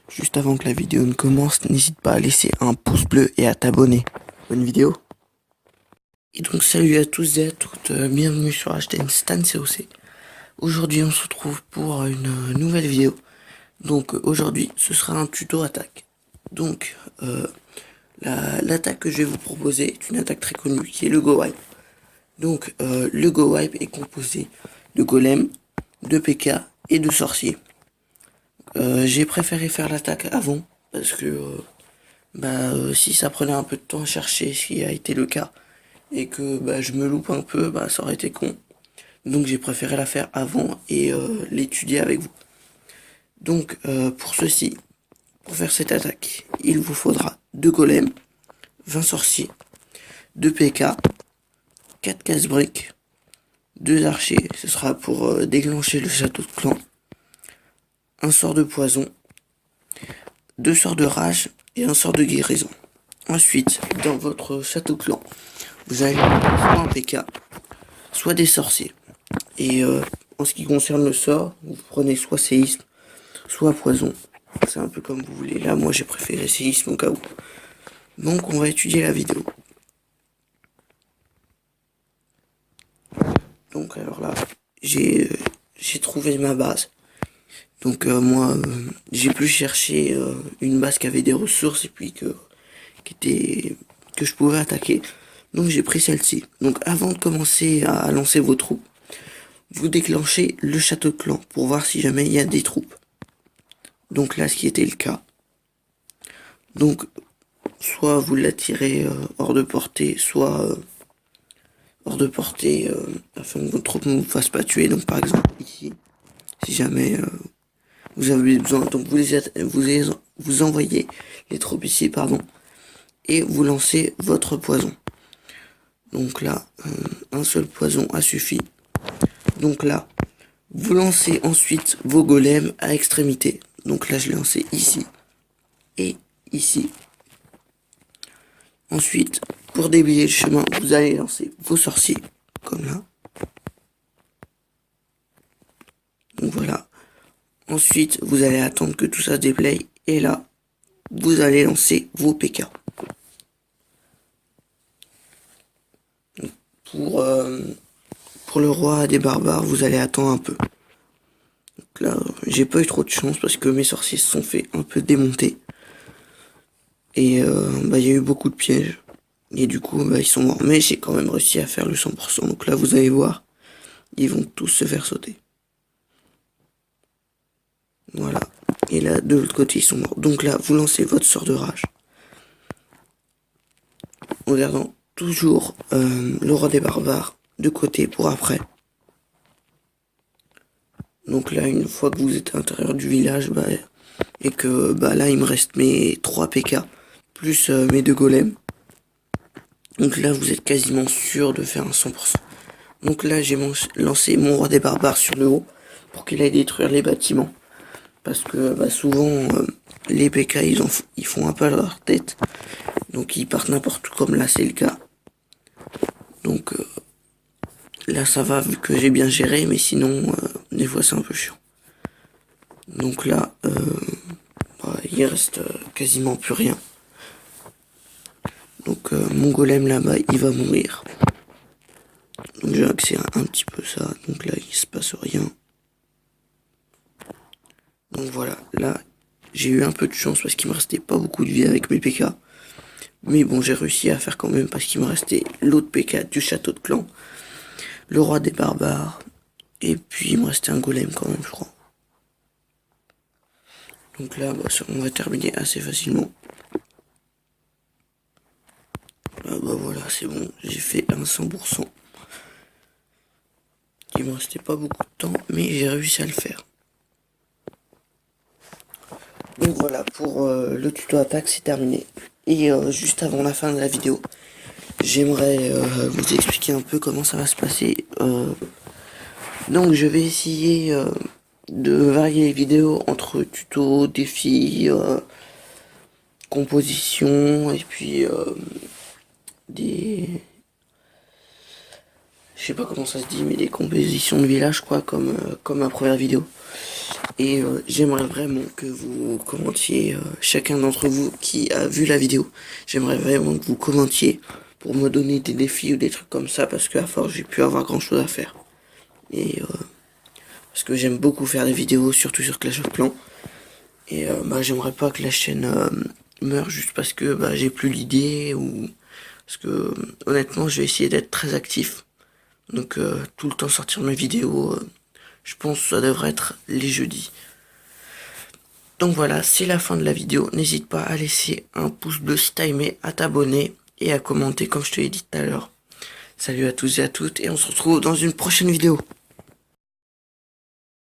Juste avant que la vidéo ne commence, n'hésite pas à laisser un pouce bleu et à t'abonner. Bonne vidéo. Et donc salut à tous et à toutes, bienvenue sur HTM Stan COC. Aujourd'hui on se retrouve pour une nouvelle vidéo. Donc aujourd'hui ce sera un tuto attaque. Donc l'attaque que je vais vous proposer est une attaque très connue qui est le Go Wipe. Donc le Go Wipe est composé de golem, de PK et de sorcier. J'ai préféré faire l'attaque avant parce que si ça prenait un peu de temps à chercher, ce qui a été le cas, et que je me loupe un peu, ça aurait été con. Donc j'ai préféré la faire avant et l'étudier avec vous. Donc pour ceci, pour faire cette attaque, il vous faudra 2 golems, 20 sorciers, 2 PK, 4 casse-briques, 2 archers, ce sera pour déclencher le château de clan, un sort de poison, 2 sorts de rage et un sort de guérison. Ensuite, dans votre château clan, vous allez soit un PK, soit des sorciers. Et en ce qui concerne le sort, vous prenez soit séisme, soit poison. C'est un peu comme vous voulez. Là, moi, j'ai préféré séisme au cas où. Donc, on va étudier la vidéo. Donc, alors là, j'ai trouvé ma base. Donc, moi, j'ai pu chercher une base qui avait des ressources et puis que je pouvais attaquer. Donc j'ai pris celle-ci. Donc avant de commencer à lancer vos troupes, vous déclenchez le château de clan pour voir si jamais il y a des troupes. Donc là, ce qui était le cas. Donc soit vous l'attirez hors de portée, soit hors de portée afin que votre troupe ne vous fasse pas tuer. Donc par exemple ici, si jamais vous avez besoin, donc vous envoyez les troupes ici, pardon, et vous lancez votre poison. Donc là, un seul poison a suffi. Donc là, vous lancez ensuite vos golems à extrémité. Donc là, je l'ai lancé ici et ici. Ensuite, pour déblayer le chemin, vous allez lancer vos sorciers, comme là. Donc voilà. Ensuite, vous allez attendre que tout ça se déblaye. Et là, vous allez lancer vos PK. Pour le roi des barbares, vous allez attendre un peu. Donc là, j'ai pas eu trop de chance parce que mes sorciers se sont fait un peu démonter. Et il y a eu beaucoup de pièges. Et du coup, ils sont morts. Mais j'ai quand même réussi à faire le 100%. Donc là, vous allez voir, ils vont tous se faire sauter. Voilà. Et là, de l'autre côté, ils sont morts. Donc là, vous lancez votre sort de rage. En gardant toujours le roi des barbares de côté pour après. Donc là, une fois que vous êtes à l'intérieur du village, et que là, il me reste mes 3 PK, plus mes 2 golems. Donc là, vous êtes quasiment sûr de faire un 100%. Donc là, j'ai lancé mon roi des barbares sur le haut, pour qu'il aille détruire les bâtiments. Parce que souvent, les PK, ils font un peu à leur tête. Donc ils partent n'importe où, comme là, c'est le cas. Donc là, ça va, vu que j'ai bien géré, mais sinon, des fois, c'est un peu chiant. Donc là, il reste quasiment plus rien. Donc mon golem là-bas, il va mourir. Donc j'ai accéléré un petit peu ça. Donc là, il se passe rien. Donc voilà, là, j'ai eu un peu de chance parce qu'il me restait pas beaucoup de vie avec mes PK. Mais bon, j'ai réussi à faire quand même parce qu'il me restait l'autre PK du château de clan, le roi des barbares, et puis il me restait un golem quand même, je crois. Donc là, on va terminer assez facilement. Là, voilà, c'est bon, j'ai fait un 100%. Il me restait pas beaucoup de temps, mais j'ai réussi à le faire. Donc voilà, pour le tuto attaque, c'est terminé. Et juste avant la fin de la vidéo, j'aimerais vous expliquer un peu comment ça va se passer. Donc je vais essayer de varier les vidéos entre tutos, défis, composition et puis des... Je sais pas comment ça se dit, mais des compositions de village quoi, comme ma première vidéo. Et j'aimerais vraiment que vous commentiez, chacun d'entre vous qui a vu la vidéo, j'aimerais vraiment que vous commentiez pour me donner des défis ou des trucs comme ça, parce qu'à force j'ai pu avoir grand chose à faire. Et parce que j'aime beaucoup faire des vidéos, surtout sur Clash of Clans. Et bah j'aimerais pas que la chaîne meure juste parce que bah, j'ai plus l'idée, ou parce que honnêtement je vais essayer d'être très actif. Donc tout le temps sortir mes vidéos, je pense que ça devrait être les jeudis. Donc voilà, c'est la fin de la vidéo. N'hésite pas à laisser un pouce bleu si t'as aimé, à t'abonner et à commenter comme je te l'ai dit tout à l'heure. Salut à tous et à toutes et on se retrouve dans une prochaine vidéo.